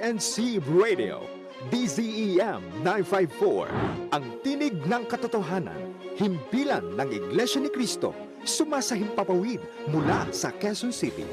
and CEBRadio, DZEM 954, ang tinig ng katotohanan, himpilan ng Iglesia ni Cristo, sumasahimpapawid mula sa Quezon City.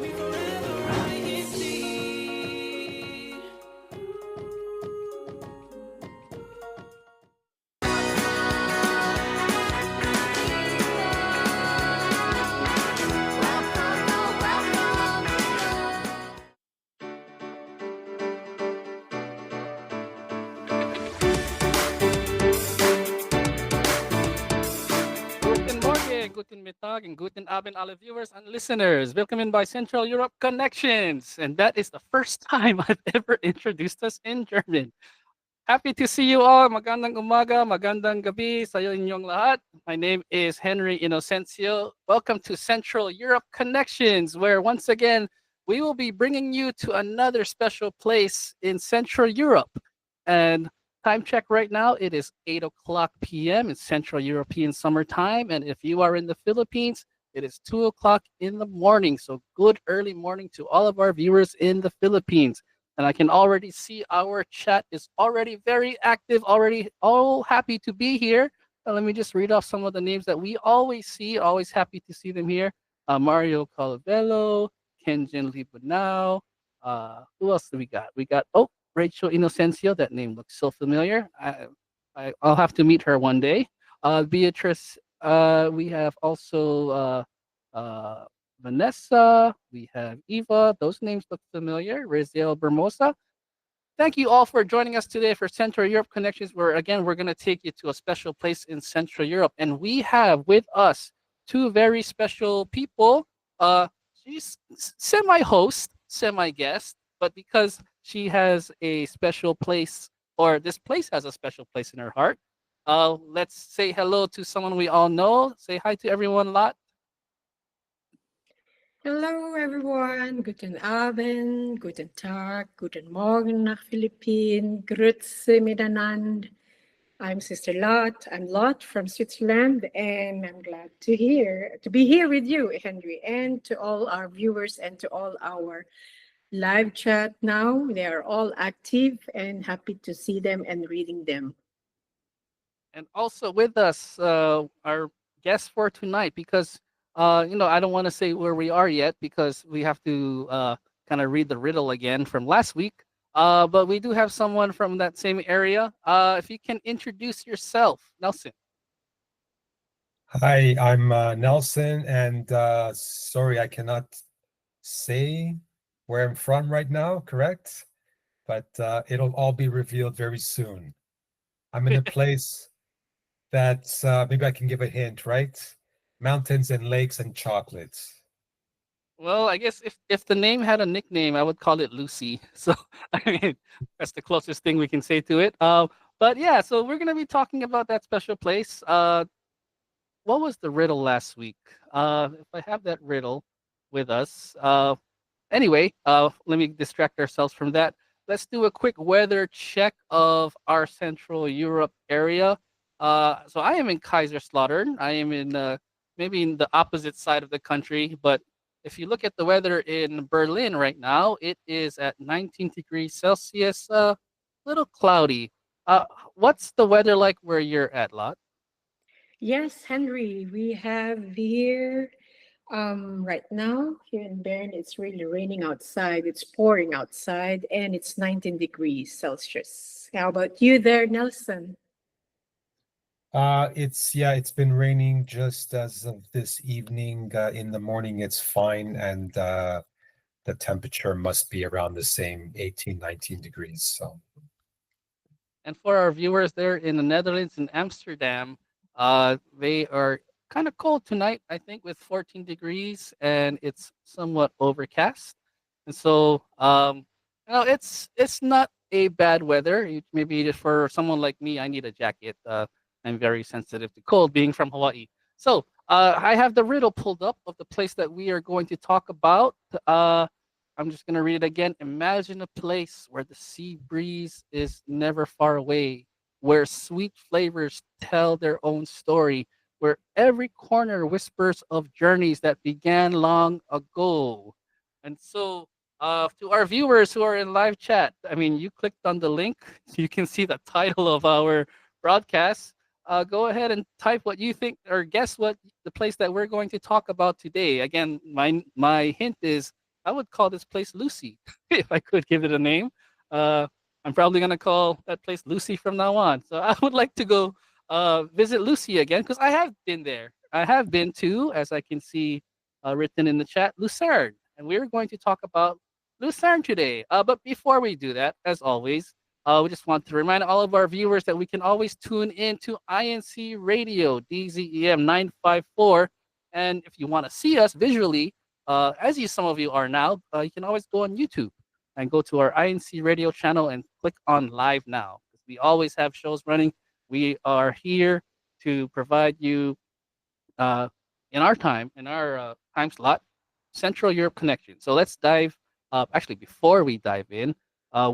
Guten Mittag and guten Abend, alle viewers and listeners. Welcome by Central Europe Connections. And that is the first time I've ever introduced us in German. Happy to see you all. Magandang umaga, magandang gabi sa inyong lahat. My name is Henry Inocencio. Welcome to Central Europe Connections, where once again, we will be bringing you to another special place in Central Europe. And time check right now, it is 8 o'clock p.m. in Central European summertime. And if you are in the Philippines, it is 2 o'clock in the morning. So good early morning to all of our viewers in the Philippines. And I can already see our chat is already very active, already all happy to be here. Let me just read off some of the names that we always see, always happy to see them here. Mario Calavelo, Kenjin Libunao. Who else do we got? We got, Rachel Inocencio. That name looks so familiar. I'll have to meet her one day. Beatrice. We have also Vanessa. We have Eva. Those names look familiar. Raziel Bermosa. Thank you all for joining us today for Central Europe Connections, where again we're going to take you to a special place in Central Europe, and we have with us two very special people. She's semi-host, semi-guest, but because she has a special place, or this place has a special place in her heart. Let's say hello to someone we all know. Say hi to everyone, Lot. Hello everyone. Guten Abend, guten Tag, guten Morgen nach Philippinen. Grüezi miteinander. I'm Sister Lot. I'm Lot from Switzerland, and I'm glad to be here with you, Henry, and to all our viewers and to all our live chat now. They are all active and happy to see them and reading them. And also with us, our guest for tonight, because I don't want to say where we are yet because we have to kind of read the riddle again from last week. But we do have someone from that same area. If you can introduce yourself, Nelson. Hi, I'm Nelson, and sorry, I cannot say where I'm from right now, correct? But it'll all be revealed very soon. I'm in a place that maybe I can give a hint, right? Mountains and lakes and chocolates. Well, I guess if the name had a nickname, I would call it Lucy. So, I mean, that's the closest thing we can say to it. But yeah, so we're going to be talking about that special place. What was the riddle last week? If I have that riddle with us. Anyway, let me distract ourselves from that. Let's do a quick weather check of our Central Europe area. So I am in Kaiserslautern. I am in maybe in the opposite side of the country, but if you look at the weather in Berlin right now, it is at 19 degrees Celsius, a little cloudy. What's the weather like where you're at, Lot? Yes, Henry, we have here right now here in Bern, it's really raining outside. It's pouring outside, and it's 19 degrees Celsius. How about you there, Nelson? It's been raining just as of this evening. In the morning, it's fine, and the temperature must be around the same 18, 19 degrees. So, and for our viewers there in the Netherlands, in Amsterdam, they are kind of cold tonight, I think, with 14 degrees, and it's somewhat overcast. And so, it's not a bad weather. Maybe for someone like me, I need a jacket. I'm very sensitive to cold, being from Hawaii. So I have the riddle pulled up of the place that we are going to talk about. I'm just going to read it again. Imagine a place where the sea breeze is never far away, where sweet flavors tell their own story, where every corner whispers of journeys that began long ago. And so To our viewers who are in live chat, I mean, you clicked on the link, you can see the title of our broadcast. Go ahead and type what you think or guess what the place that we're going to talk about today. Again, my hint is I would call this place Lucy if I could give it a name. Uh, I'm probably gonna call that place Lucy from now on. So I would like to go visit Lucy again because I have been there. I have been to, as I can see written in the chat, Lucerne, and we're going to talk about Lucerne today. But before we do that, as always, we just want to remind all of our viewers that we can always tune in to INCRadio, DZEM 954. And if you want to see us visually, as some of you are now, you can always go on YouTube and go to our INC radio channel and click on live now. We always have shows running. We are here to provide you in our time slot, Central Europe connection. So let's dive. Actually, before we dive in,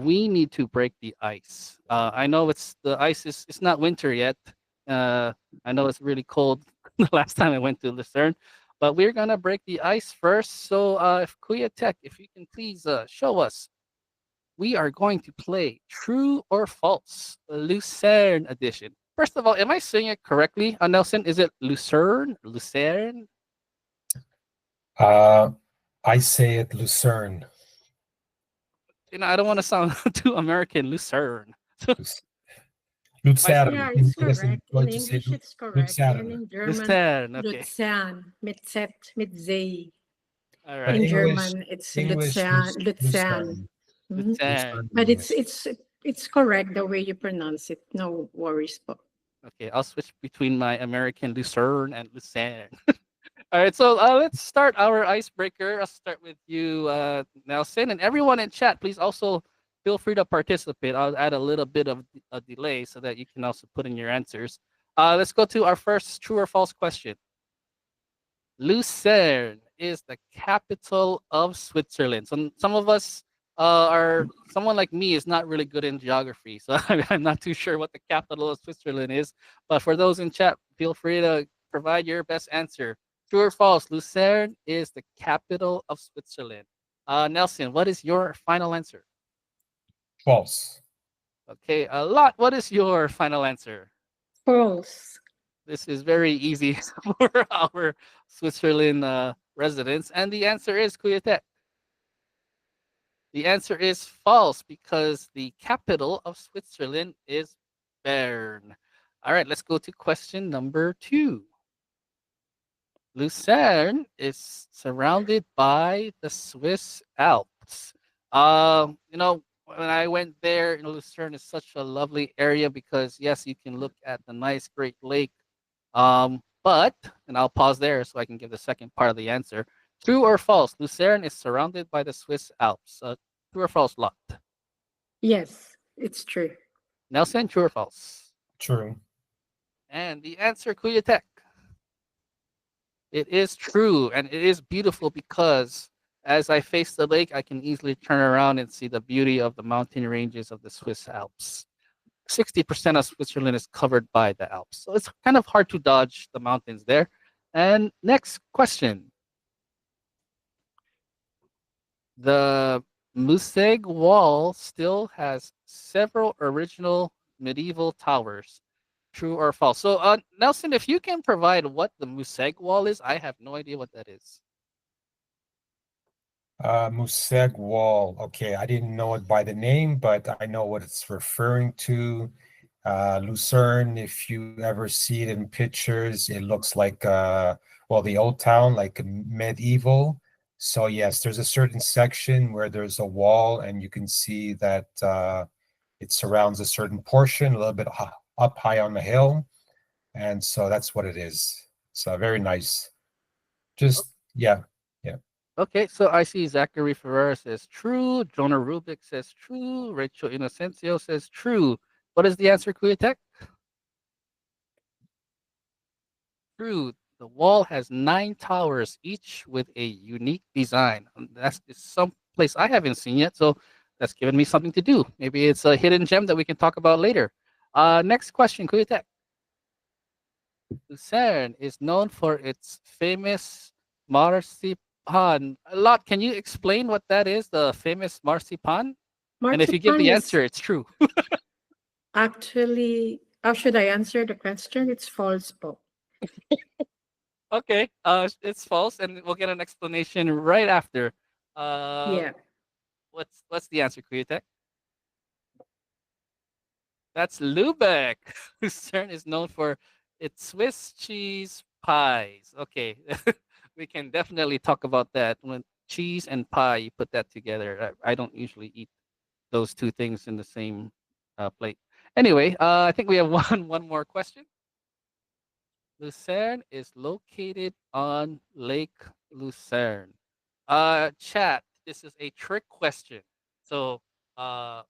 we need to break the ice. I know the ice is it's not winter yet. I know it's really cold the last time I went to Lucerne, but we're gonna break the ice first. So if Kuya Tech, if you can please show us, we are going to play True or False Lucerne edition. First of all, am I saying it correctly, Nelson? Is it Lucerne? Lucerne? I say it Lucerne. I don't want to sound too American. Lucerne. Lucerne. Yeah, it's correct. In Going to say English, it's correct. And Lucerne. in German, Lucerne. Okay. Luzern, mit Z, mit Z. All In right. English- German, it's English Luzern. is Luzern. Mhm. Lucerne. But it's correct the way you pronounce it. No worries, po. Okay, I'll switch between my American Lucerne and Lucerne. All right, so let's start our icebreaker. I'll start with you, Nelson, and everyone in chat. Please also feel free to participate. I'll add a little bit of a delay so that you can also put in your answers. Let's go to our first true or false question. Lucerne is the capital of Switzerland. So some of us someone like me is not really good in geography, so I'm not too sure what the capital of Switzerland is. But for those in chat, feel free to provide your best answer. True or false? Lucerne is the capital of Switzerland. Nelson, what is your final answer? False. Okay, Lot, what is your final answer? False. This is very easy for our Switzerland residents, and the answer is Kuyate. The answer is false because the capital of Switzerland is Bern. All right, let's go to question number 2. Lucerne is surrounded by the Swiss Alps. When I went there, Lucerne is such a lovely area because yes, you can look at the nice Great Lake. But, and I'll pause there so I can give the second part of the answer. True or false? Lucerne is surrounded by the Swiss Alps. True or false, Lot? Yes, it's true. Nelson, true or false? True. And the answer, Kuya Tech. It is true, and it is beautiful because as I face the lake, I can easily turn around and see the beauty of the mountain ranges of the Swiss Alps. 60% of Switzerland is covered by the Alps, so it's kind of hard to dodge the mountains there. And next question. The Museg Wall still has several original medieval towers. True or false? So, Nelson, if you can provide what the Museg Wall is, I have no idea what that is. Museg Wall. Okay, I didn't know it by the name, but I know what it's referring to. Lucerne, if you ever see it in pictures, it looks like the old town, like medieval. So yes, there's a certain section where there's a wall, and you can see that it surrounds a certain portion, a little bit up high on the hill, and so that's what it is. So very nice. Just yeah. Okay, so I see Zachary Ferrer says true. Jonah Rubik says true. Rachel Inocencio says true. What is the answer, Kuya Tech? True. The wall has 9 towers, each with a unique design. That's some place I haven't seen yet, so that's given me something to do. Maybe it's a hidden gem that we can talk about later. Next question, Kuya Tech. Lucerne is known for its famous marzipan. A lot. Can you explain what that is? The famous marzipan? And if you give Marzipan the is answer, it's true. actually, how should I answer the question? It's false po. Okay. It's false, and we'll get an explanation right after. Uh, Yeah. what's the answer, Kuyatek? That's Lübeck. Lucerne is known for its Swiss cheese pies. Okay, we can definitely talk about that. When cheese and pie, you put that together. I don't usually eat those two things in the same plate. Anyway, I think we have one more question. Lucerne is located on Lake Lucerne. Chat, this is a trick question. So, uh,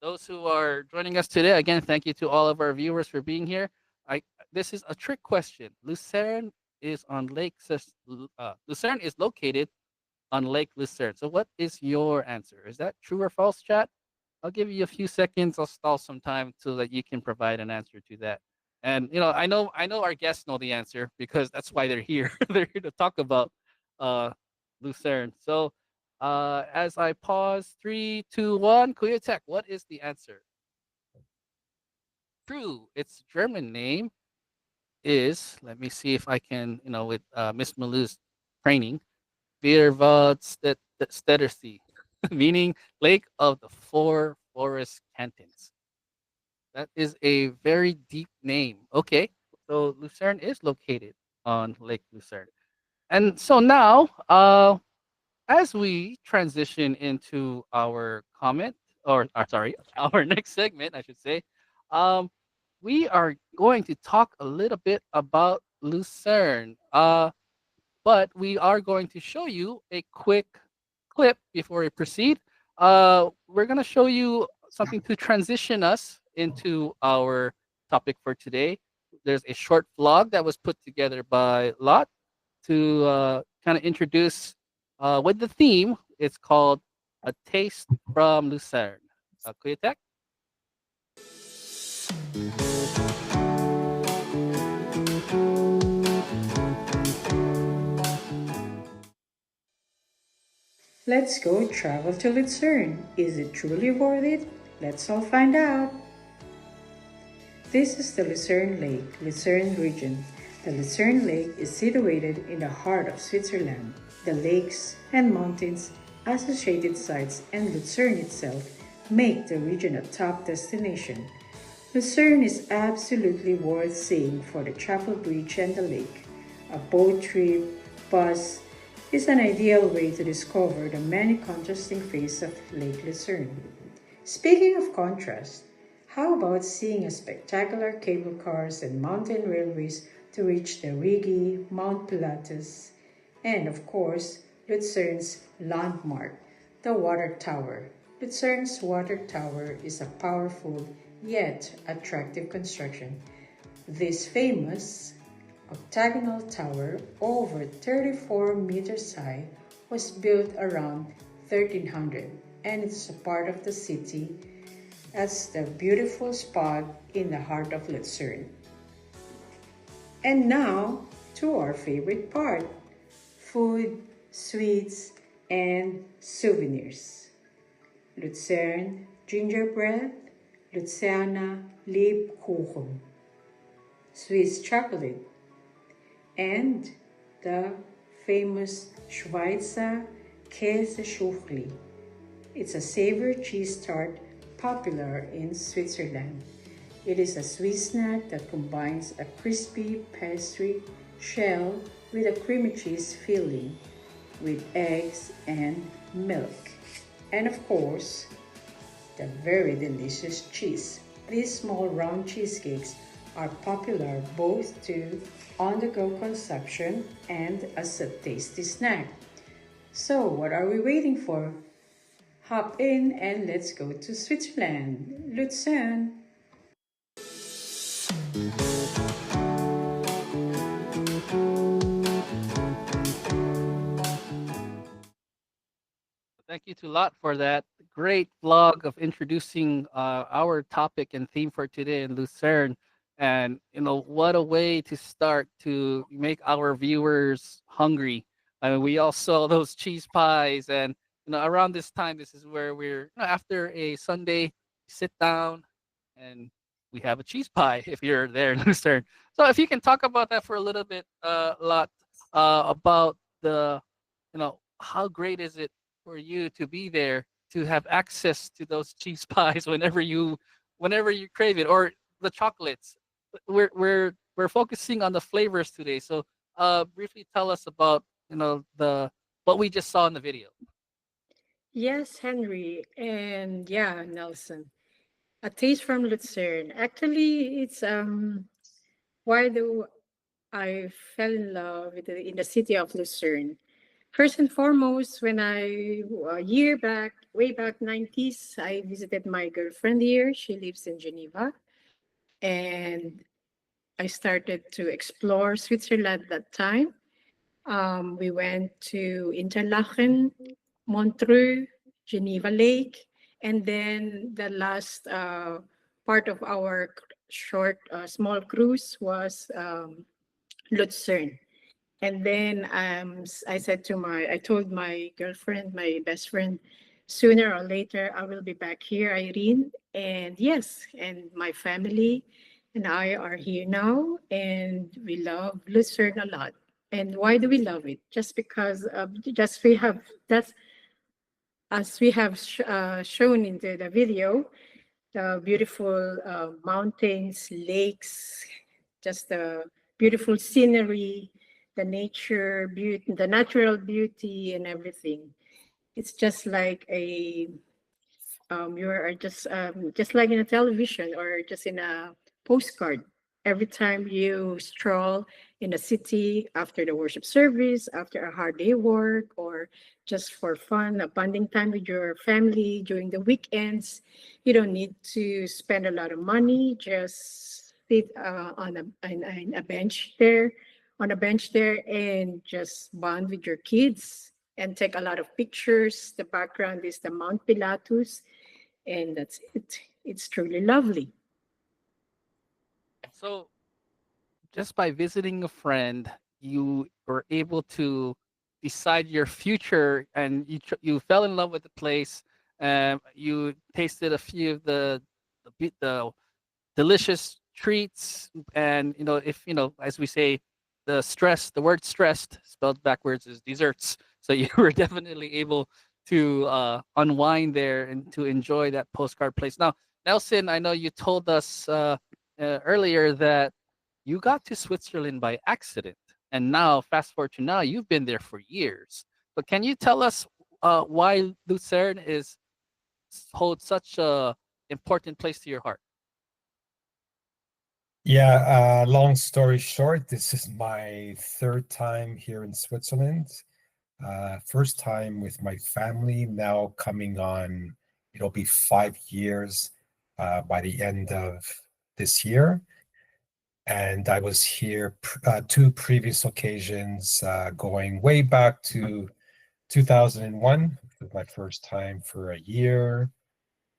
those who are joining us today, again, thank you to all of our viewers for being here. I This is a trick question. Lucerne is located on Lake Lucerne. So, what is your answer? Is that true or false, chat? I'll give you a few seconds. I'll stall some time so that you can provide an answer to that. And I know our guests know the answer because that's why they're here. They're here to talk about uh, Lucerne. So as I pause, 3, 2, 1, Kuya Tech, what is the answer? True. Its German name is. Let me see if I can. With Miss Malou's training, Stedersee, meaning Lake of the Four Forest Cantons. That is a very deep name. Okay, so Lucerne is located on Lake Lucerne. And so now, as we transition into our comment, or sorry, our next segment, I should say, um, we are going to talk a little bit about Lucerne. But we are going to show you a quick clip before we proceed. We're going to show you something to transition us into our topic for today. There's a short vlog that was put together by Lot to kind of introduce with the theme. It's called A Taste from Lucerne. Kuya Tech? Let's go travel to Lucerne. Is it truly worth it? Let's all find out. This is the Lucerne Lake, Lucerne region. The Lucerne Lake is situated in the heart of Switzerland. The lakes and mountains, associated sites, and Lucerne itself make the region a top destination. Lucerne is absolutely worth seeing for the chapel bridge and the lake. A boat trip, bus, is an ideal way to discover the many contrasting faces of Lake Lucerne. Speaking of contrast, how about seeing a spectacular cable cars and mountain railways to reach the Rigi, Mount Pilatus, and of course, Lucerne's landmark, the Water Tower. Lucerne's Water Tower is a powerful yet attractive construction. This famous octagonal tower, over 34 meters high, was built around 1300 and it's a part of the city as the beautiful spot in the heart of Lucerne. And now to our favorite part, food, sweets, and souvenirs. Lucerne gingerbread, Luzerner Lebkuchen, Swiss chocolate, and the famous Schweizer Käseschuchli. It's a savory cheese tart popular in Switzerland. It is a Swiss snack that combines a crispy pastry shell with a creamy cheese filling with eggs and milk. And of course, the very delicious cheese. These small round cheesecakes are popular both to on-the-go consumption and as a tasty snack. So what are we waiting for? Hop in and let's go to Switzerland, Lucerne. Thank you to Lot for that great vlog of introducing our topic and theme for today in Lucerne. And what a way to start to make our viewers hungry I mean, we all saw those cheese pies, and around this time, this is where we're after a Sunday, sit down, and we have a cheese pie if you're there in Lucerne. So if you can talk about that for a little bit, lot about the, how great is it for you to be there to have access to those cheese pies whenever you crave it, or the chocolates. We're focusing on the flavors today. So briefly tell us about the what we just saw in the video. Yes, Henry, and yeah, Nelson. A taste from Lucerne. Actually, it's why do I fell in love with in the city of Lucerne. First and foremost, when a year back, way back 90s, I visited my girlfriend here. She lives in Geneva, and I started to explore Switzerland that time. We went to Interlaken, Montreux, Geneva Lake, and then the last part of our short, small cruise was Lucerne. And then I told my girlfriend, my best friend, sooner or later I will be back here, Irene. And yes, and my family and I are here now, and we love Lucerne a lot. And why do we love it? Just because just we have that's as we have shown in the video, the beautiful mountains, lakes, just the beautiful scenery, the nature beauty, the natural beauty, and everything. It's just like you are just like in a television or just in a postcard. Every time you stroll in a city after the worship service, after a hard day work, or just for fun, a bonding time with your family during the weekends, you don't need to spend a lot of money. Just sit on a bench there, and just bond with your kids and take a lot of pictures. The background is the Mount Pilatus, and that's it. It's truly lovely. So just by visiting a friend, you were able to decide your future, and you fell in love with the place. You tasted a few of the delicious treats, and if as we say, the word stressed spelled backwards is desserts. So you were definitely able to unwind there and to enjoy that postcard place. Now, Nelson, I know you told us earlier that you got to Switzerland by accident, and now fast forward to now, you've been there for years. But can you tell us why Lucerne holds such a important place to your heart? Yeah, long story short, this is my third time here in Switzerland. First time with my family, now coming on, it'll be 5 years by the end of this year. And I was here two previous occasions, going way back to 2001, which was my first time for a year.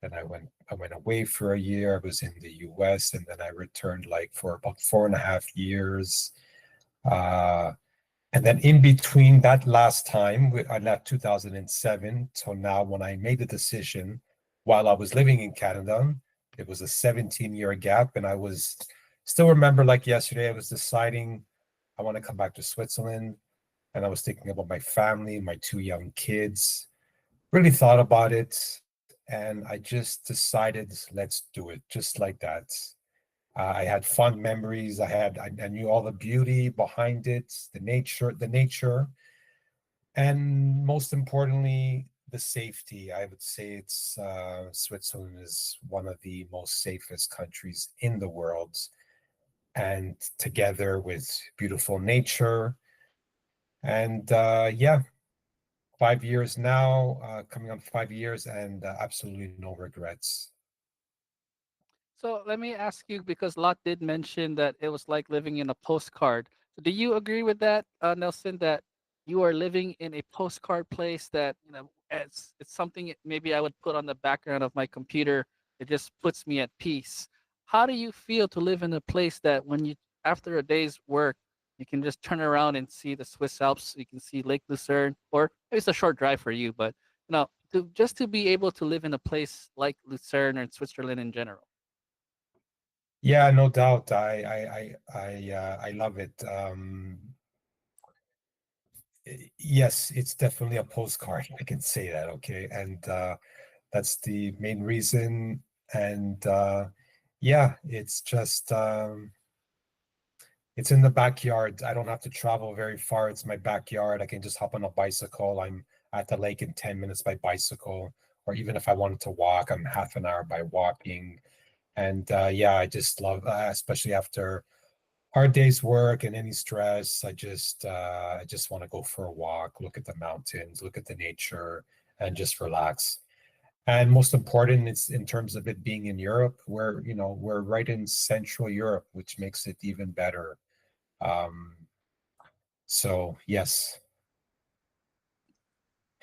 Then I went away for a year. I was in the US, and then I returned like for about 4.5 years. And then in between that last time, I left 2007 till now, when I made the decision while I was living in Canada. It was a 17-year gap, and I was still remember like yesterday, I was deciding I want to come back to Switzerland, and I was thinking about my family, my two young kids, really thought about it, and I just decided, let's do it, just like that. I had fond memories. I knew all the beauty behind it, the nature, and most importantly, the safety. I would say it's Switzerland is one of the most safest countries in the world, and together with beautiful nature. And yeah, 5 years now, coming on 5 years, and absolutely no regrets. So let me ask you, because Lot did mention that it was like living in a postcard. So do you agree with that, Nelson, that you are living in a postcard place that, it's something maybe I would put on the background of my computer. It just puts me at peace. How do you feel to live in a place that when you, after a day's work, You can just turn around and see the Swiss Alps. You can see Lake Lucerne, or it's a short drive for you, but just to be able to live in a place like Lucerne or Switzerland in general. Yeah, no doubt. I love it. Yes, it's definitely a postcard. I can say that, okay? And that's the main reason. And yeah, it's just it's in the backyard. I don't have to travel very far. It's my backyard. I can just hop on a bicycle. I'm at the lake in 10 minutes by bicycle, or even if I wanted to walk, I'm half an hour by walking. And yeah, I just love, especially after hard day's work and any stress, I just want to go for a walk, look at the mountains, look at the nature, and just relax. And most important, it's in terms of it being in Europe, where we're right in Central Europe, which makes it even better. Um, so yes.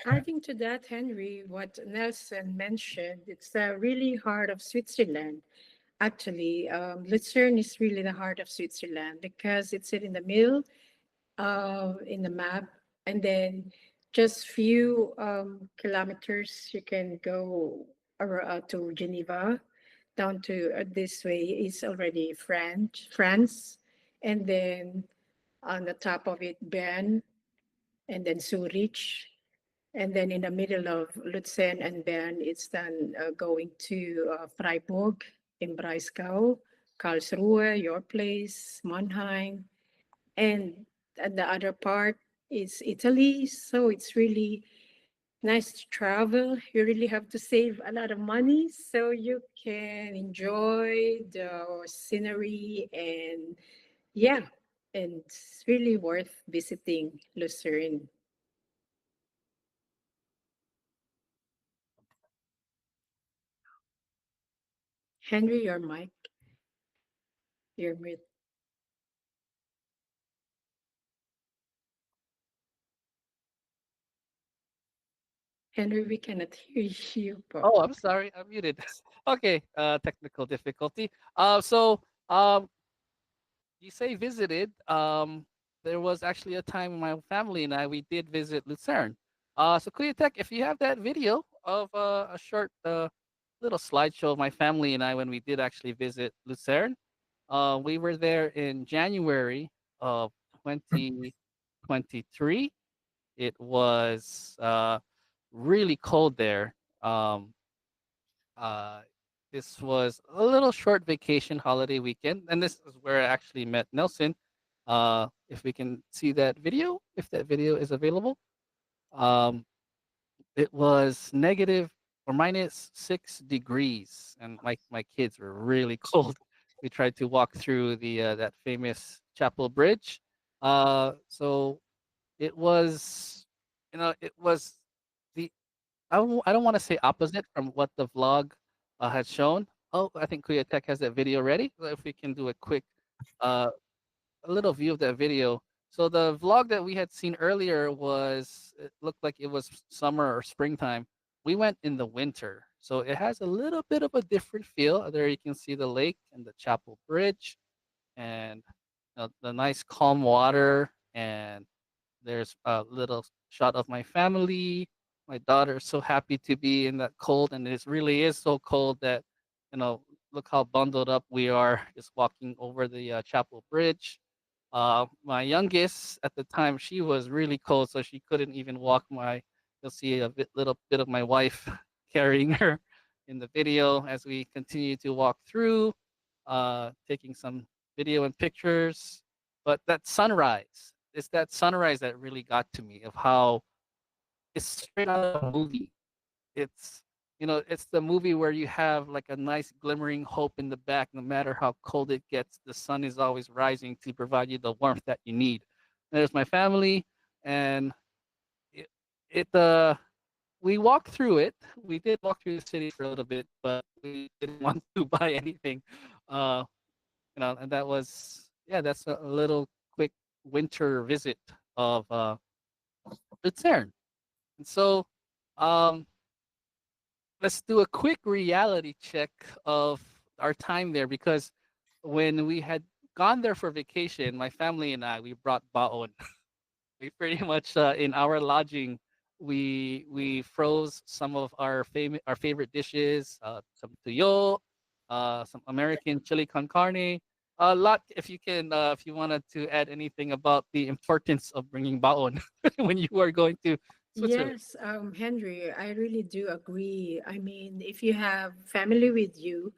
Adding to that, Henry, what Nelson mentioned, it's the really heart of Switzerland. Actually, Lucerne is really the heart of Switzerland because it's in the middle in the map, and then just few kilometers you can go to Geneva. Down to this way is already France, and then on the top of it, Bern, and then Zurich, and then in the middle of Lucerne and Bern, it's then going to Freiburg in Breisgau, Karlsruhe, your place, Mannheim, and the other part is Italy. So it's really nice to travel. You really have to save a lot of money so you can enjoy the scenery, and yeah, and it's really worth visiting Lucerne. Henry, your mic, your mute. Henry, we cannot hear you. Oh, I'm sorry, I'm muted. Okay, technical difficulty. You say visited. There was actually a time my family and I we did visit Lucerne. So Kuya Tech, if you have that video of a short little slideshow of my family and I when we did actually visit Lucerne, we were there in January of 2023. It was really cold there. Uh, this was a little short vacation holiday weekend, and this is where I actually met Nelson. If we can see that video, if that video is available, um, it was negative or -6 degrees, and my kids were really cold. We tried to walk through the that famous Chapel Bridge. So it was, it was the I don't want to say opposite from what the vlog had shown. Oh, I think Kuya Tech has that video ready. So if we can do a quick, uh, a little view of that video. So the vlog that we had seen earlier was it looked like it was summer or springtime. We went in the winter, so it has a little bit of a different feel. There you can see the lake and the Chapel Bridge, and the nice calm water, and there's a little shot of my family. My daughter is so happy to be in that cold, and it really is so cold that, look how bundled up we are just walking over the Chapel Bridge. My youngest at the time, she was really cold, so she couldn't even walk. You'll see little bit of my wife carrying her in the video as we continue to walk through, taking some video and pictures. But that sunrise, it's that sunrise that really got to me of how it's straight out of a movie. It's it's the movie where you have like a nice glimmering hope in the back. No matter how cold it gets, the sun is always rising to provide you the warmth that you need. And there's my family, and it, it we walked through it. We did walk through the city for a little bit, but we didn't want to buy anything. Uh, and that was, yeah, that's a little quick winter visit of Lucerne. And so, um, let's do a quick reality check of our time there, because when we had gone there for vacation, my family and I, we brought baon. We pretty much in our lodging, we froze some of our favorite dishes, some tuyo, some American chili con carne. A lot. If you can, if you wanted to add anything about the importance of bringing baon when you are going to Switzerland. Yes, Henry, I really do agree. I mean, if you have family with you,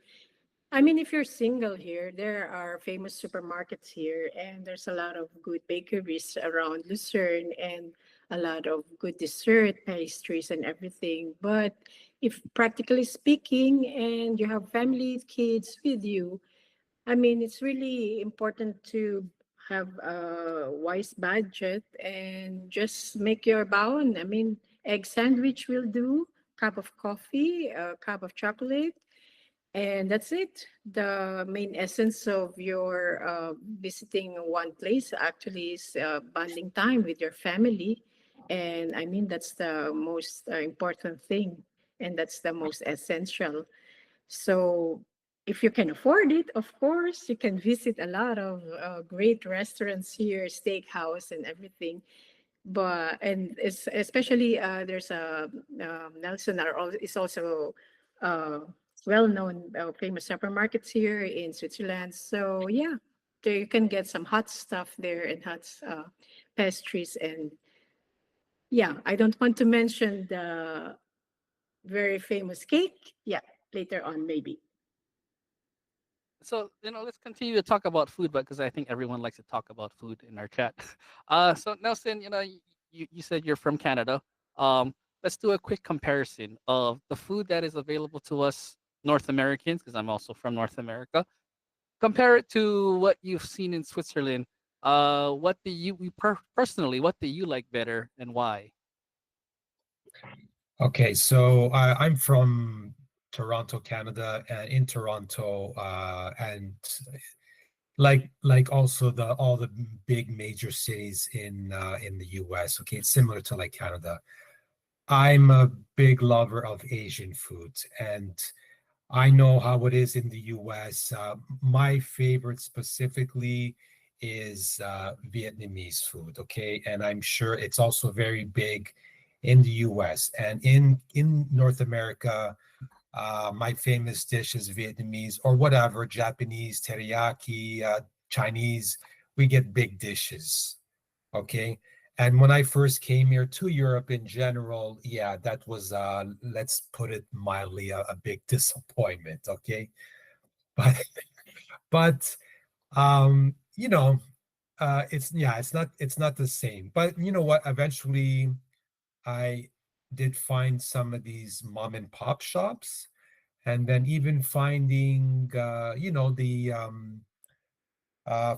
I mean, if you're single here, there are famous supermarkets here, and there's a lot of good bakeries around Lucerne and a lot of good dessert, pastries, and everything. But if practically speaking, and you have family, kids with you, I mean, it's really important to have a wise budget and just make your bound. I mean, egg sandwich will do, cup of coffee, a cup of chocolate, and that's it. The main essence of your visiting one place actually is bonding time with your family. And I mean, that's the most important thing, and that's the most essential. So, if you can afford it, of course, you can visit a lot of great restaurants here, steakhouse, and everything. But and it's especially there's a Nelson is also uh, well-known famous supermarkets here in Switzerland. So yeah, there you can get some hot stuff there and hot pastries, and yeah, I don't want to mention the very famous cake. Yeah, later on maybe. So let's continue to talk about food, but because I think everyone likes to talk about food in our chat. So Nelson, you said you're from Canada. Let's do a quick comparison of the food that is available to us North Americans, because I'm also from North America. Compare it to what you've seen in Switzerland. What do personally, what do you like better and why? Okay, so I'm from Toronto, Canada, and in Toronto, and like also the all the big major cities in the US. Okay, it's similar to like Canada. I'm a big lover of Asian food, and I know how it is in the US. My favorite specifically is Vietnamese food, okay? And I'm sure it's also very big in the US. And in North America, my famous dish is Vietnamese or whatever, Japanese, teriyaki, Chinese. We get big dishes, okay? And when I first came here to Europe in general, yeah, that was, let's put it mildly, a big disappointment, okay? But, but you know, it's not the same. But you know what? Eventually, I did find some of these mom and pop shops, and then even finding, for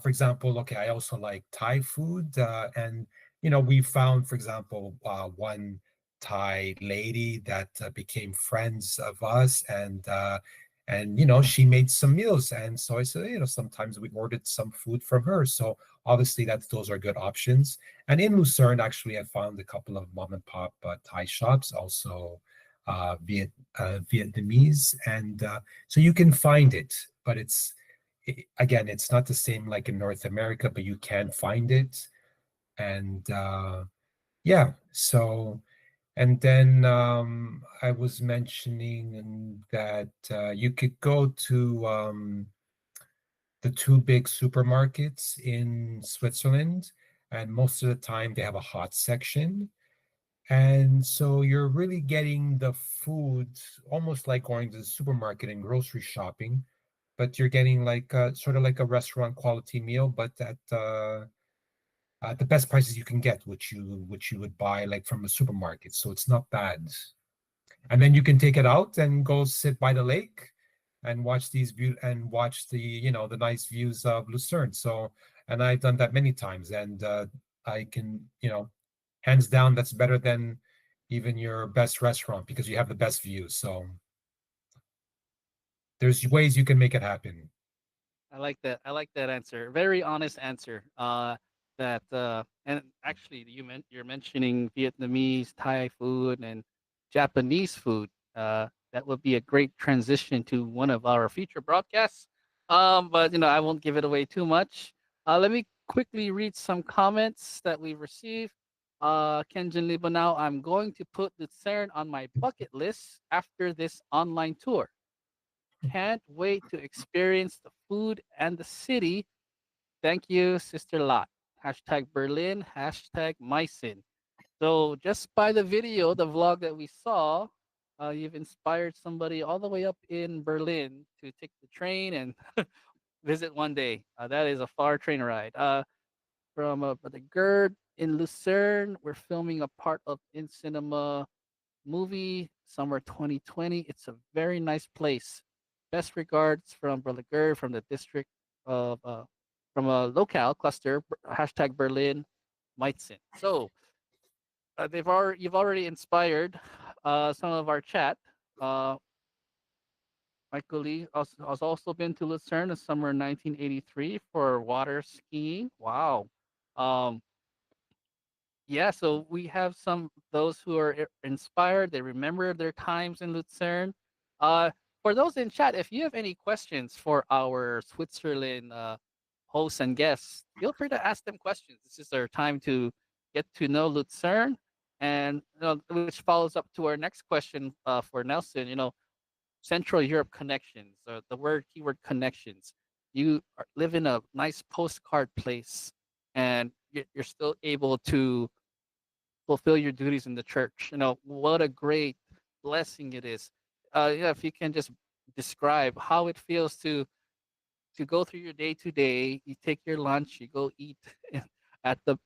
example, okay, I also like Thai food, and we found, for example, one Thai lady that became friends of us, and she made some meals, and so I said, sometimes we ordered some food from her. So obviously, those are good options. And in Lucerne, actually, I found a couple of mom and pop Thai shops, also Vietnamese, and so you can find it, but again, it's not the same like in North America, but you can find it. And yeah, so, and then I was mentioning that you could go to the two big supermarkets in Switzerland, and most of the time they have a hot section. And so you're really getting the food almost like going to the supermarket and grocery shopping, but you're getting like sort of like a restaurant quality meal, but at the best prices you can get, which you would buy like from a supermarket. So it's not bad. And then you can take it out and go sit by the lake and watch watch the nice views of Lucerne. So, and I've done that many times, and I can, hands down, that's better than even your best restaurant because you have the best views. So there's ways you can make it happen. I like that. I like that answer. Very honest answer. That and actually you're mentioning Vietnamese, Thai food, and Japanese food. That would be a great transition to one of our future broadcasts. But I won't give it away too much. Let me quickly read some comments that we've received. Kenjin Libanao, I'm going to put Lucerne on my bucket list after this online tour. Can't wait to experience the food and the city. Thank you, Sister Lot. Hashtag Berlin, hashtag Meissen. So just by the video, the vlog that we saw, you've inspired somebody all the way up in Berlin to take the train and visit one day. That is a far train ride. From the GERD in Lucerne, we're filming a part of In Cinema movie summer 2020. It's a very nice place. Best regards from Brother GERD from the district of from a locale cluster hashtag Berlin Meitzen. So you've already inspired some of our chat. Uh, Michael Lee has also been to Lucerne in summer 1983 for water skiing. Wow. Um, yeah, so we have some those who are inspired. They remember their times in Lucerne. Uh, for those in chat, if you have any questions for our Switzerland hosts and guests, feel free to ask them questions. This is our time to get to know Lucerne, and which follows up to our next question for Nelson. Central Europe connections, or the keyword connections. You live in a nice postcard place, and you're still able to fulfill your duties in the church. What a great blessing it is. Yeah, if you can just describe how it feels to go through your day to day. You take your lunch, you go eat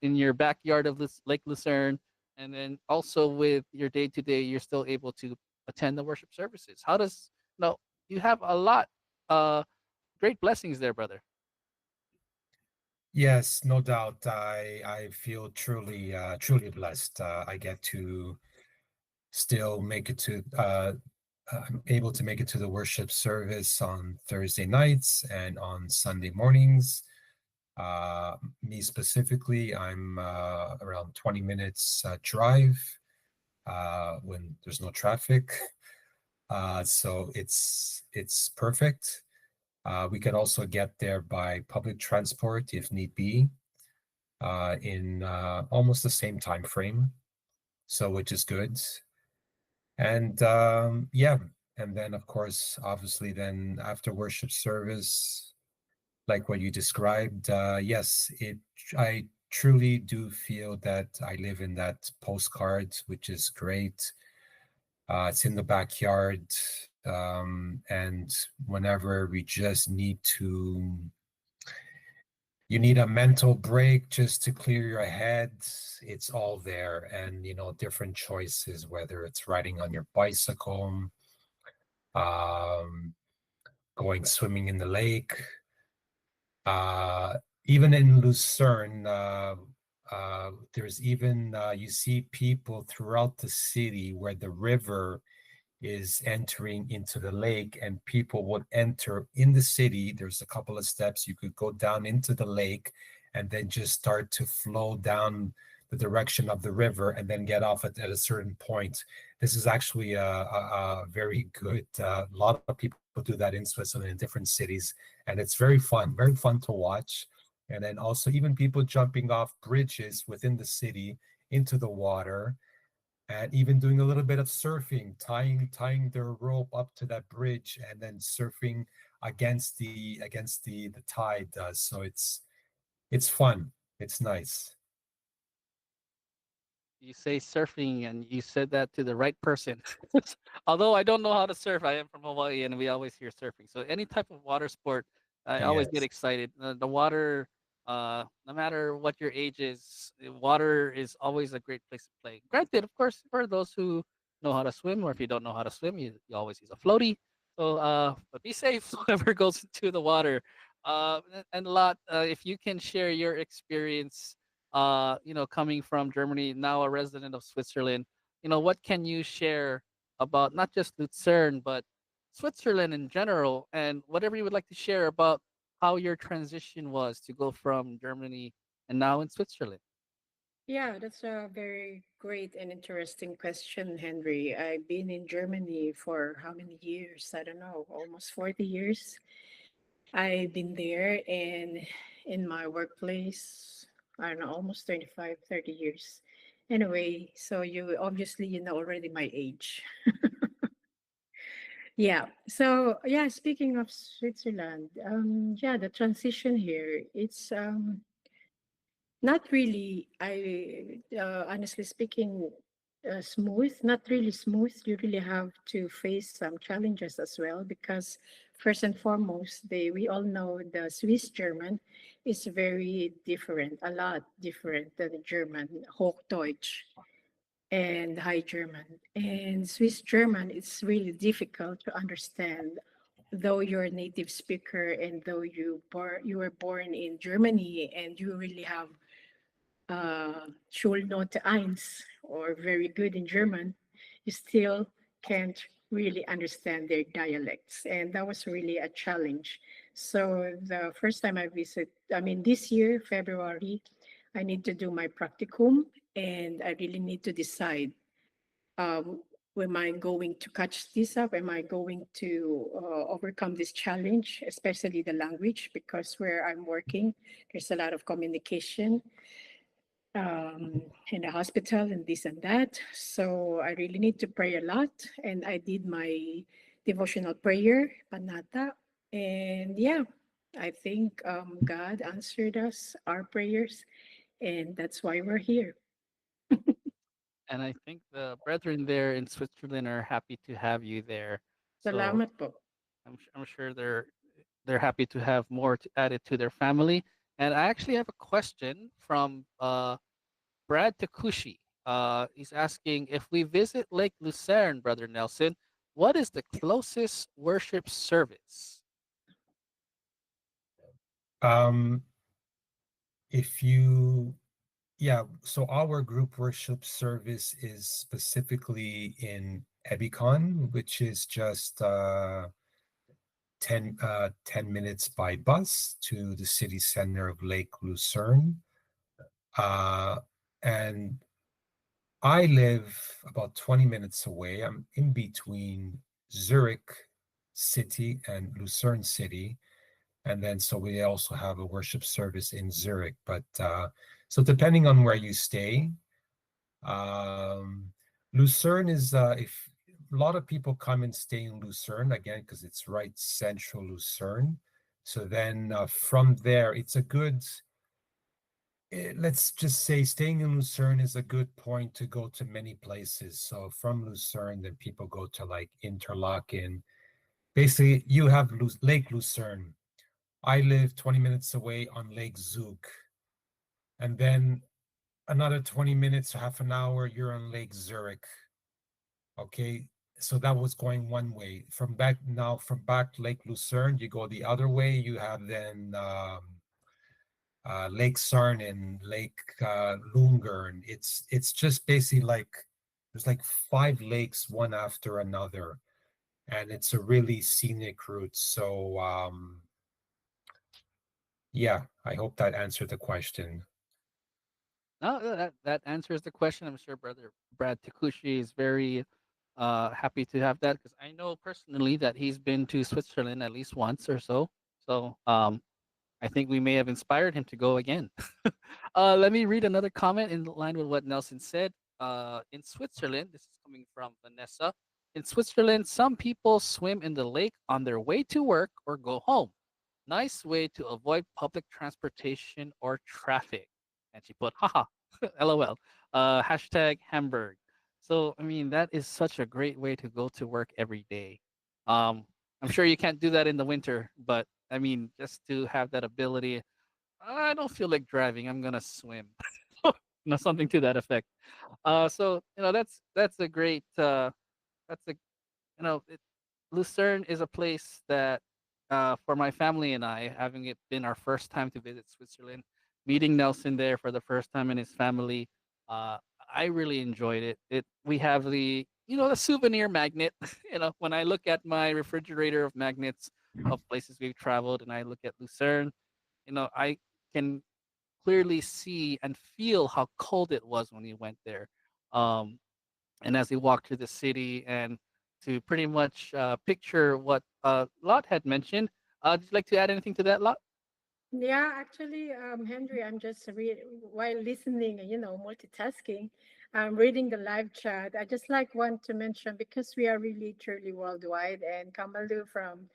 in your backyard of this Lake Lucerne, and then also with your day to day, you're still able to attend the worship services. How does no? You have a lot, great blessings there, brother. Yes, no doubt. I feel truly blessed. I get to still make it to I'm able to make it to the worship service on Thursday nights and on Sunday mornings. Me specifically, I'm around 20 minutes drive when there's no traffic. So it's perfect. We can also get there by public transport if need be, in almost the same time frame. So which is good. And yeah, and then of course, obviously, then after worship service, like what you described, yes, I truly do feel that I live in that postcard, which is great. It's in the backyard, and whenever we just you need a mental break just to clear your head, it's all there. And different choices, whether it's riding on your bicycle, um, going swimming in the lake, even in Lucerne, there's even you see people throughout the city where the river is entering into the lake, and people would enter in the city. There's a couple of steps you could go down into the lake and then just start to flow down the direction of the river and then get off at a certain point. This is actually a very good, a lot of people do that in Switzerland in different cities, and it's very fun to watch. And then also even people jumping off bridges within the city into the water, and even doing a little bit of surfing, tying their rope up to that bridge and then surfing against the tide. So it's fun. It's nice. You say surfing, and you said that to the right person. Although I don't know how to surf, I am from Hawaii, and we always hear surfing. So any type of water sport, I always get Yes. excited. The water, no matter what your age is, water is always a great place to play. Granted, of course, for those who know how to swim, or if you don't know how to swim, you always use a floaty. So, but be safe whoever goes into the water. And a lot, if you can share your experience coming from Germany, now a resident of Switzerland, what can you share about not just Lucerne, but Switzerland in general, and whatever you would like to share about how your transition was to go from Germany and now in Switzerland? Yeah, that's a very great and interesting question, Henry. I've been in Germany for how many years? I don't know, almost 40 years. I've been there and in my workplace, I don't know, almost 25, 30 years. Anyway, so you obviously you know already my age. Yeah. So yeah, speaking of Switzerland, yeah, the transition here, it's not really, I honestly speaking, smooth, not really smooth. You really have to face some challenges as well because, first and foremost, we all know the Swiss German is very different, a lot different than the German Hochdeutsch and High German. And Swiss German, it's really difficult to understand. Though you're a native speaker and though you were born in Germany and you really have Schulnote eins or very good in German, you still can't really understand their dialects. And that was really a challenge. So the first time I visit, I mean, this year, February, I need to do my practicum and I really need to decide, um, am I going to catch this up? Am I going to overcome this challenge, especially the language? Because where I'm working, there's a lot of communication in the hospital and this and that. So I really need to pray a lot. And I did my devotional prayer, Panata. And yeah, I think God answered us, our prayers. And that's why we're here. And I think the brethren there in Switzerland are happy to have you there. So Salamat po. I'm sure they're happy to have more to add it to their family. And I actually have a question from Brad Takushi. He's asking if we visit Lake Lucerne, Brother Nelson, what is the closest worship service? Um, if you, yeah, so our group worship service is specifically in Ebicon, which is just 10 minutes by bus to the city center of Lake Lucerne. Uh, and I live about 20 minutes away. I'm in between Zurich city and Lucerne city. And then so we also have a worship service in Zurich. But so depending on where you stay, um, Lucerne is if a lot of people come and stay in Lucerne again because it's right central Lucerne. So then from there, it's a good. Let's just say staying in Lucerne is a good point to go to many places. So from Lucerne, then people go to like Interlaken. Basically, you have Lake Lucerne. I live 20 minutes away on Lake Zug. And then another 20 minutes, half an hour, you're on Lake Zurich. Okay. So that was going one way. From back Lake Lucerne, you go the other way. You have then Lake Sarn and Lake Lungern. It's just basically like there's like 5 lakes one after another, and it's a really scenic route. So yeah, I hope that answered the question. No, that answers the question. I'm sure Brother Brad Takushi is very happy to have that because I know personally that he's been to Switzerland at least once or so. So I think we may have inspired him to go again. Let me read another comment in line with what Nelson said. In Switzerland, this is coming from Vanessa. In Switzerland, some people swim in the lake on their way to work or go home. Nice way to avoid public transportation or traffic. And she put, haha, lol, hashtag Hamburg. So, I mean, that is such a great way to go to work every day. I'm sure you can't do that in the winter, but I mean, just to have that ability, I don't feel like driving. I'm gonna swim. Something to that effect. So that's a great. That's a you know it, Lucerne is a place that for my family and I, having it been our first time to visit Switzerland, meeting Nelson there for the first time and his family, uh, I really enjoyed it. We have the souvenir magnet. When I look at my refrigerator of magnets of places we've traveled, and I look at Lucerne, I can clearly see and feel how cold it was when we went there. Um, and as we walked through the city and to pretty much picture what Lot had mentioned, Would you like to add anything to that, Lot? Yeah, actually, Henry, I'm just while listening, multitasking, I'm reading the live chat. I just like want to mention because we are really truly worldwide, and Kamalu from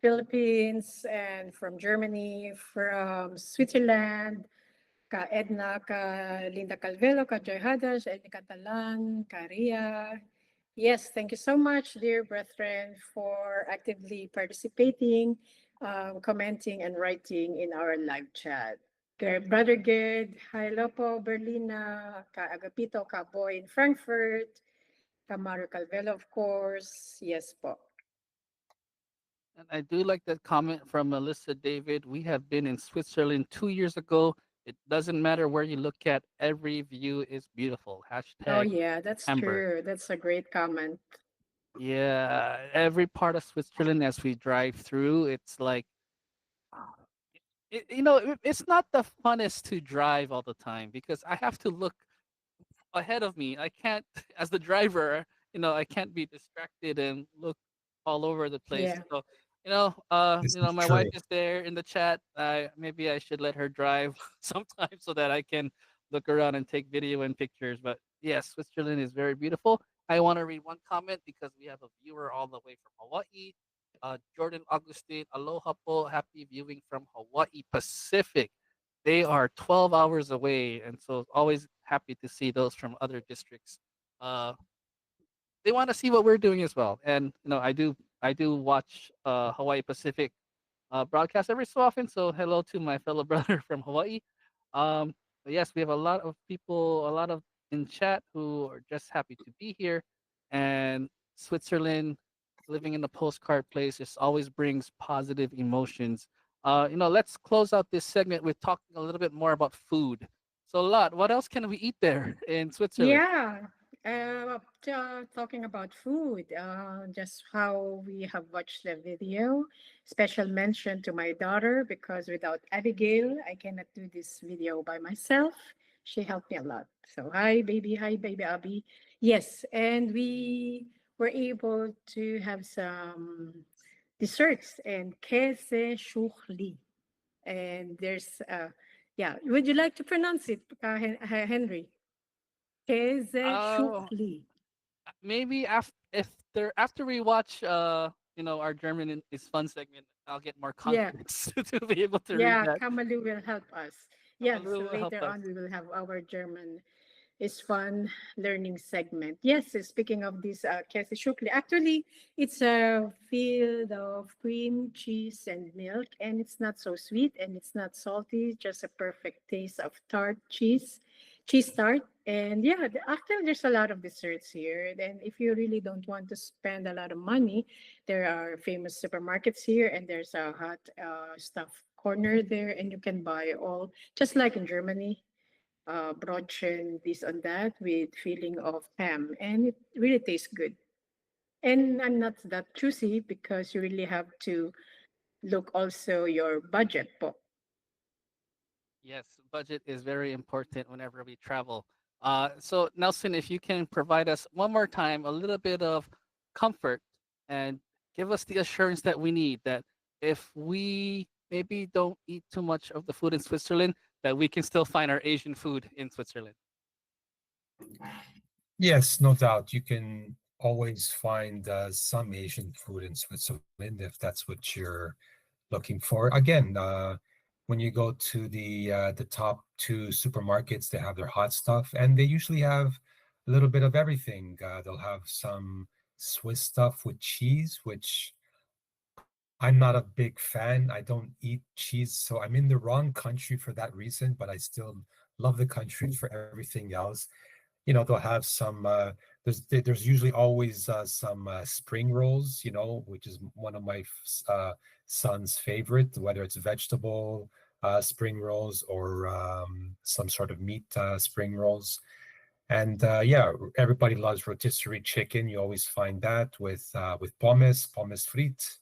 Philippines and from Germany, from Switzerland, ka Edna, ka Linda Calvelo, ka Joy Hadas, Edna Catalan, ka Ria. Yes, thank you so much, dear brethren, for actively participating, commenting, and writing in our live chat. Brother Gerd, hi Lopo, Berlina, ka Agapito, ka Boy in Frankfurt, ka Mario Calvelo, of course. Yes po. And I do like that comment from Melissa David. We have been in Switzerland 2 years ago. It doesn't matter where you look at, every view is beautiful. Oh Hashtag yeah, that's Amber. true. That's a great comment. Yeah, every part of Switzerland as we drive through, it's like, it's not the funnest to drive all the time because I have to look ahead of me. I can't, as the driver, I can't be distracted and look all over the place. Yeah. So, This is my wife true. is there in the chat. Maybe I should let her drive sometimes so that I can look around and take video and pictures. But yes, Switzerland is very beautiful. I want to read one comment because we have a viewer all the way from Hawaii. Jordan Augustine, aloha po, happy viewing from Hawaii Pacific. They are 12 hours away, and so always happy to see those from other districts. Uh, they want to see what we're doing as well, and I do watch Hawaii Pacific broadcast every so often. So hello to my fellow brother from Hawaii. But yes, we have a lot of people, a lot of in chat who are just happy to be here, and Switzerland, living in a postcard place, just always brings positive emotions. Let's close out this segment with talking a little bit more about food. So, Lot, what else can we eat there in Switzerland? Yeah, talking about food, just how we have watched the video. Special mention to my daughter because without Abigail, I cannot do this video by myself. She helped me a lot. So, hi, baby Abby. Yes, and we were able to have some desserts and käse schuchli. And yeah, would you like to pronounce it, Henry? Oh, Käseschuchli. maybe after we watch our German is fun segment, I'll get more Yeah, confidence to be able to read yeah, that. Kamalu will help us. Yeah, so Malou will help later us. on we will have our German is fun learning segment. Yes, so speaking of this Käseschuchli, actually it's a field of cream, cheese, and milk, and it's not so sweet and it's not salty, just a perfect taste of tart cheese tart. And yeah, actually there's a lot of desserts here. Then if you really don't want to spend a lot of money, there are famous supermarkets here, and there's a hot stuff corner there, and you can buy all just like in Germany, broochen, this and that with filling of ham, and it really tastes good. And I'm not that choosy because you really have to look also your budget po. Yes, budget is very important whenever we travel. So Nelson, if you can provide us one more time a little bit of comfort and give us the assurance that we need that if we maybe don't eat too much of the food in Switzerland, that we can still find our Asian food in Switzerland. Yes, no doubt. You can always find some Asian food in Switzerland if that's what you're looking for. Again, when you go to the top two supermarkets, they have their hot stuff, and they usually have a little bit of everything. They'll have some Swiss stuff with cheese, which I'm not a big fan. I don't eat cheese, so I'm in the wrong country for that reason, but I still love the country for everything else. They'll have some there's usually always some spring rolls, which is one of my son's favorite, whether it's vegetable spring rolls or some sort of meat spring rolls. And yeah, everybody loves rotisserie chicken. You always find that with pommes frites,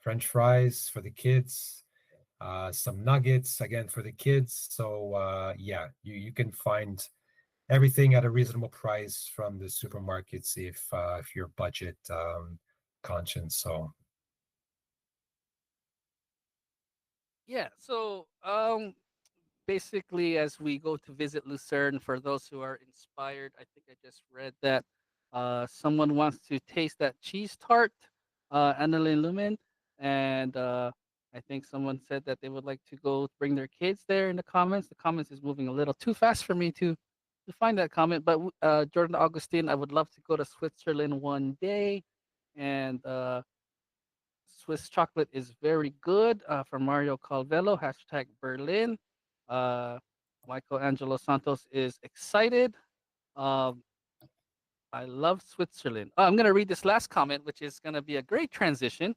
French fries for the kids, some nuggets again for the kids. So yeah, you can find everything at a reasonable price from the supermarkets if you're budget conscious. So Yeah. So basically, as we go to visit Lucerne, for those who are inspired, I think I just read that someone wants to taste that cheese tart, Annalyn Lumen, and I think someone said that they would like to go bring their kids there in the comments. The comments is moving a little too fast for me to find that comment. But Jordan Augustine, I would love to go to Switzerland one day, and Swiss chocolate is very good. From Mario Calvello, hashtag Berlin. Uh, Michael Angelo Santos is excited. Um, I love Switzerland. I'm going to read this last comment, which is going to be a great transition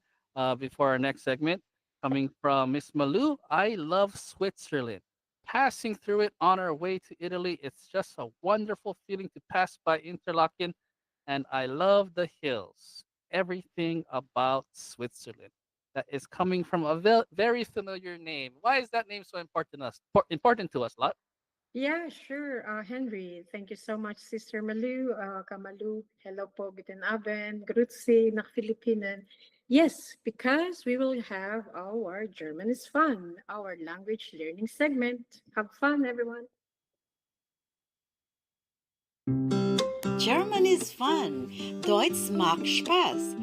before our next segment. Coming from Miss Malou, I love Switzerland. Passing through it on our way to Italy, it's just a wonderful feeling to pass by Interlaken, and I love the hills. Everything about Switzerland. That is coming from a very familiar name. Why is that name so important to us, Lot? Yeah, sure. Henry, thank you so much, Sister Malu. Kamalu, hello po, guten Abend, grüezi nach Philippinen. Yes, because we will have our German is Fun, our language learning segment. Have fun, everyone. German is fun. Deutsch macht Spaß.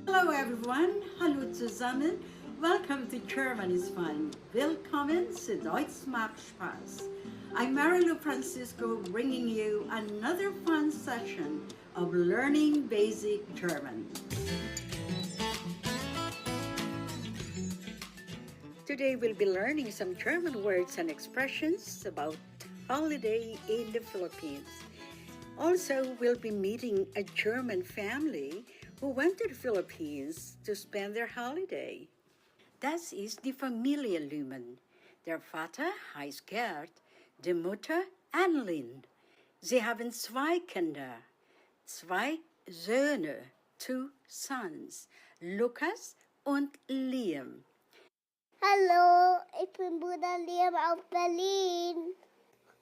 Hello everyone. Hallo zusammen. Welcome to German is fun. Willkommen zu Deutsch macht Spaß. I'm Marilu Francisco bringing you another fun session of learning basic German. Today we'll be learning some German words and expressions about holiday in the Philippines. Also, we'll be meeting a German family who went to the Philippines to spend their holiday. Das ist die Familie Lumen. Der Vater heißt Gerd, die Mutter Annelyn. Sie haben 2 Kinder, 2 Söhne, 2 sons, Lukas und Liam. Hallo, ich bin Bruder Liam aus Berlin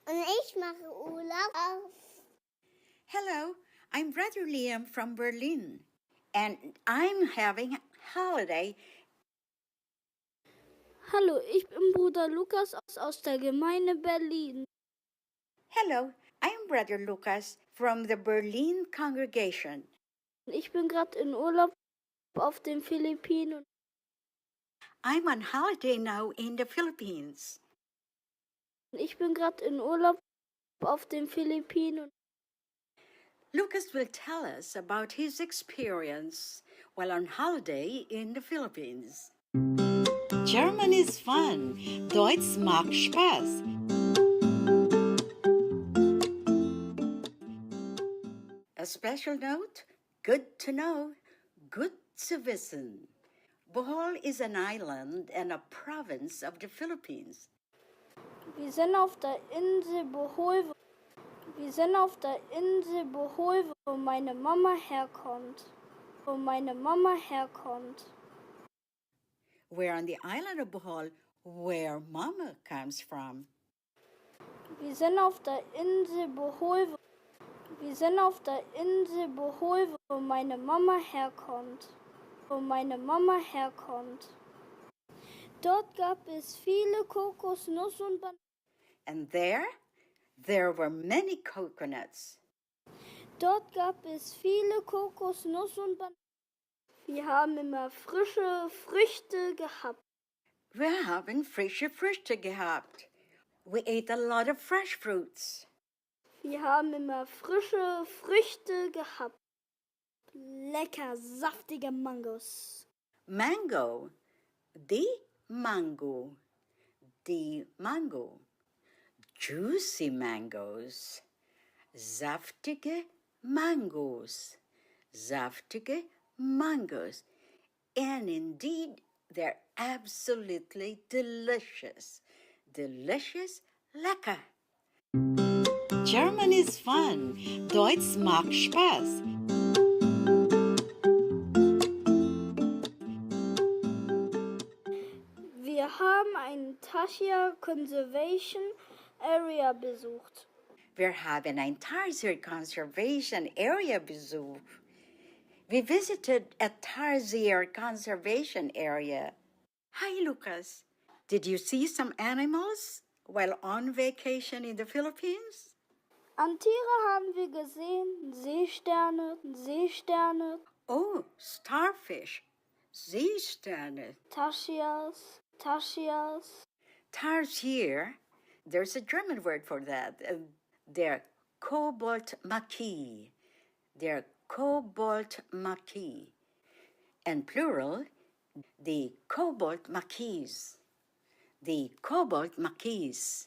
und ich mache Urlaub auf. Hello, I'm Brother Liam from Berlin, and I'm having a holiday. Hallo, ich bin Bruder Lukas aus der Gemeinde Berlin. Hello, I'm Brother Lucas from the Berlin congregation. Ich bin gerade in Urlaub auf den Philippinen. I'm on holiday now in the Philippines. Ich bin gerade in Urlaub auf den Philippinen. Lucas will tell us about his experience while on holiday in the Philippines. German is fun. Deutsch macht Spaß. A special note, good to know, good zu wissen. Bohol is an island and a province of the Philippines. Wir sind auf der Insel Bohol. Wo meine Mama herkommt. We're on the island of Bohol, where Mama comes from. Wir sind auf der Insel Bohol. Wo meine Mama herkommt. Dort gab es viele Kokosnuss und Bananen. And there were many coconuts. Dort gab es viele Kokosnuss und Bananen. Wir haben immer frische Früchte gehabt. We're having frische Früchte gehabt. We ate a lot of fresh fruits. Wir haben immer frische Früchte gehabt. Lecker, saftige Mangos. Mango. The mango. Juicy mangoes. Saftige mangoes. And indeed, they're absolutely delicious. Lecker. German is fun. Deutsch macht Spaß. Wir haben eine Tashia Conservation Area besucht. Wir haben ein Tarsier Conservation Area Besuch. We visited a Tarsier Conservation Area. Hi, Lucas. Did you see some animals while on vacation in the Philippines? An Tiere haben wir gesehen, Seesterne, Seesterne, Oh, starfish, Seesterne. Taschias, Taschias, Tarsier, there's a German word for that. They're cobalt maquis. They're cobalt maquis. And plural, the cobalt maquis. The cobalt maquis.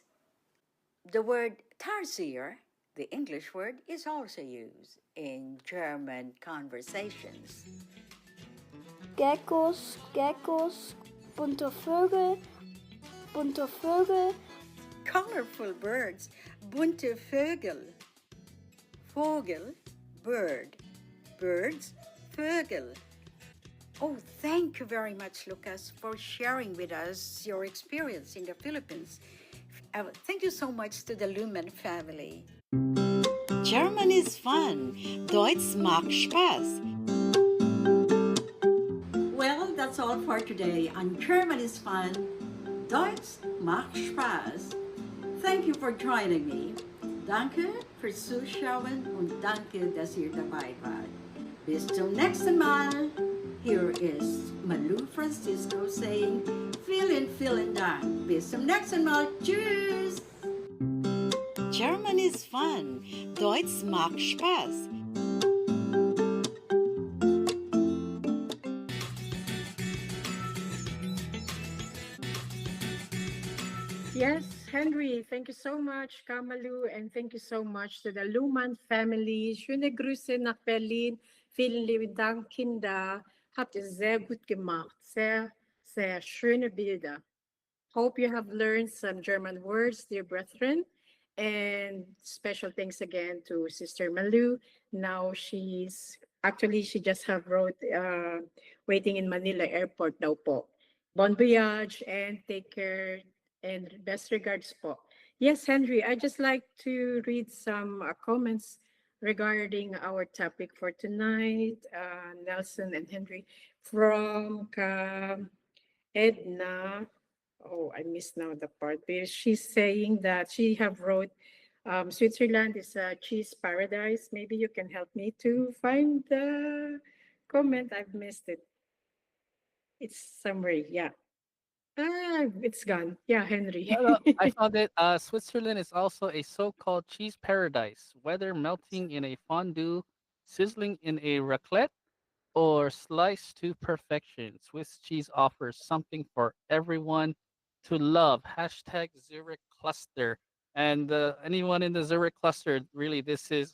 The word tarsier, the English word, is also used in German conversations. Geckos, Geckos, bunte Vögel, bunte Vögel, Colorful birds, bunte Vögel. Vogel, bird. Birds, Vögel. Oh, thank you very much, Lucas, for sharing with us your experience in the Philippines. Thank you so much to the Lumen family. German is fun. Deutsch macht Spaß. Well, that's all for today on German is fun. Deutsch macht Spaß. Thank you for joining me. Danke fürs Zuschauen und danke, dass ihr dabei wart. Bis zum nächsten Mal. Here is Malou Francisco saying, vielen Dank. Bis zum nächsten Mal. Tschüss. German is fun. Deutsch macht Spaß. Yes, Henry, thank you so much, Kamalu, and thank you so much to the Luhmann family. Schöne Grüße nach Berlin. Vielen lieben Dank, Kinder. Habt ihr sehr gut gemacht. Sehr, sehr schöne Bilder. Hope you have learned some German words, dear brethren. And special thanks again to Sister Malou. Now she just have wrote, waiting in Manila Airport now po. Bon voyage and take care and best regards po. Yes, Henry, I just like to read some comments regarding our topic for tonight. Nelson and Henry from Edna. Oh, I missed now the part where she's saying that she have wrote Switzerland is a cheese paradise. Maybe you can help me to find the comment. I've missed it. It's somewhere, yeah. It's gone. Yeah, Henry. No, I found it. Switzerland is also a so-called cheese paradise, whether melting in a fondue, sizzling in a raclette, or sliced to perfection. Swiss cheese offers something for everyone to love. Hashtag Zurich Cluster. And anyone in the Zurich Cluster, really, this is,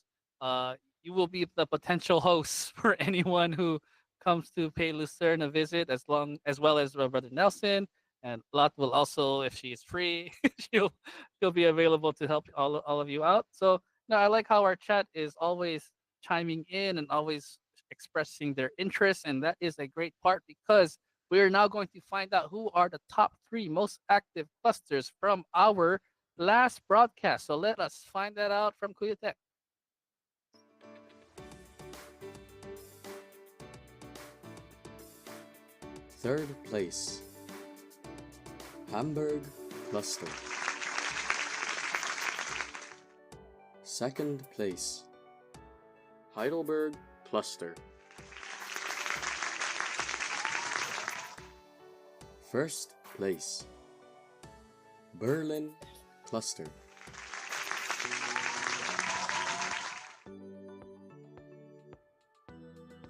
you will be the potential host for anyone who comes to pay Lucerne a visit, as well as Brother Nelson. And Lot will also, if she is free, she'll be available to help all of you out. So no, I like how our chat is always chiming in and always expressing their interest, and that is a great part because we are now going to find out who are the top 3 most active clusters from our last broadcast. So let us find that out from Kuyatek. Third place, Hamburg Cluster. Second place, Heidelberg Cluster. First place, Berlin Cluster.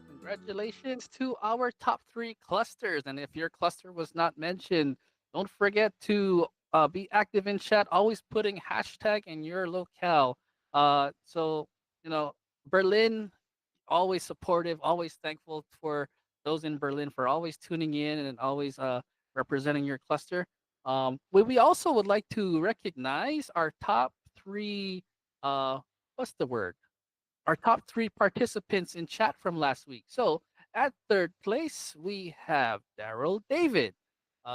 Congratulations to our top 3 clusters. And if your cluster was not mentioned, don't forget to be active in chat, always putting hashtag in your locale. So, Berlin, always supportive, always thankful for those in Berlin for always tuning in and always representing your cluster. We also would like to recognize our top 3, what's the word? Our top 3 participants in chat from last week. So at third place, we have Daryl David.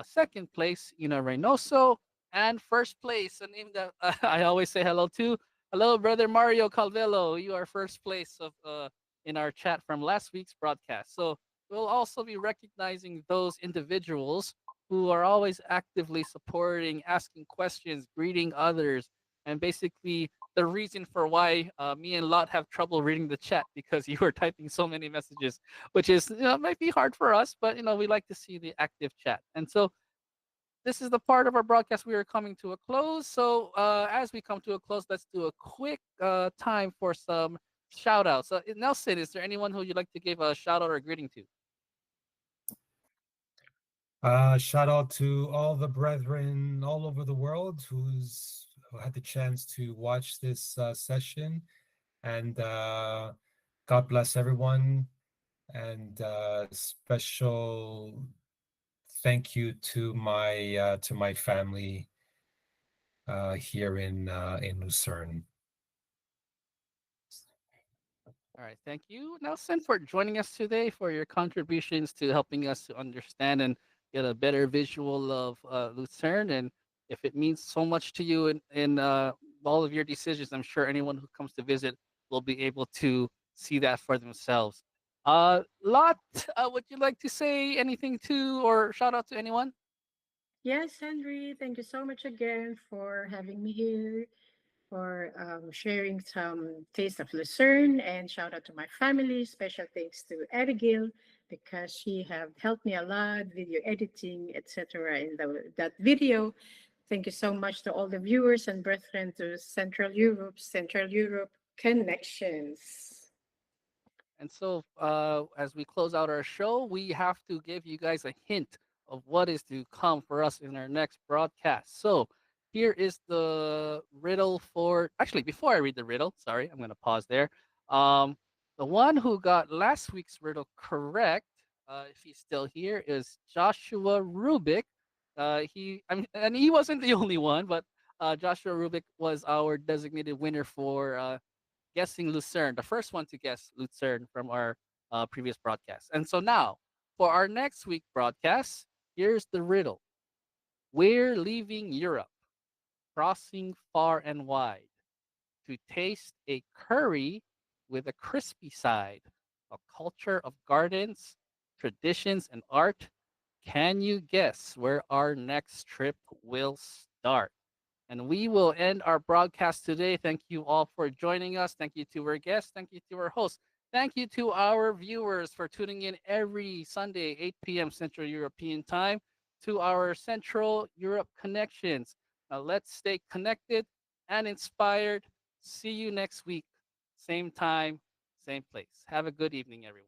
Second place, Ina Reynoso. And first place, a name that I always say hello to, Hello, brother Mario Calvello. You are first place of in our chat from last week's broadcast. So we'll also be recognizing those individuals who are always actively supporting, asking questions, greeting others, and basically the reason for why me and Lot have trouble reading the chat because you are typing so many messages, which is might be hard for us, but we like to see the active chat. And so this is the part of our broadcast we are coming to a close. So as we come to a close, let's do a quick time for some shout outs. Nelson, is there anyone who you'd like to give a shout out or a greeting to? Shout out to all the brethren all over the world who had the chance to watch this session, and God bless everyone. And special thank you to my family here in Lucerne. All right, thank you, Nelson, for joining us today, for your contributions to helping us to understand and get a better visual of Lucerne. And if it means so much to you in all of your decisions, I'm sure anyone who comes to visit will be able to see that for themselves. Lot, would you like to say anything to or shout out to anyone? Yes, Henry, thank you so much again for having me here, for sharing some taste of Lucerne, and shout out to my family. Special thanks to Abigail because she have helped me a lot, video editing, etc. in that video. Thank you so much to all the viewers and brethren to Central Europe Connections. And so, as we close out our show, we have to give you guys a hint of what is to come for us in our next broadcast. So, here is the riddle for. Actually, before I read the riddle, sorry, I'm going to pause there. The one who got last week's riddle correct, if he's still here, is Joshua Rubik. And he wasn't the only one, but Joshua Rubik was our designated winner for guessing Lucerne, the first one to guess Lucerne from our previous broadcast. And so now, for our next week broadcast, here's the riddle. We're leaving Europe, crossing far and wide, to taste a curry with a crispy side, a culture of gardens, traditions, and art. Can you guess where our next trip will start? And we will end our broadcast today. Thank you all for joining us. Thank you to our guests. Thank you to our hosts. Thank you to our viewers for tuning in every Sunday, 8 p.m. Central European Time, to our Central Europe Connections. Now let's stay connected and inspired. See you next week. Same time, same place. Have a good evening, everyone.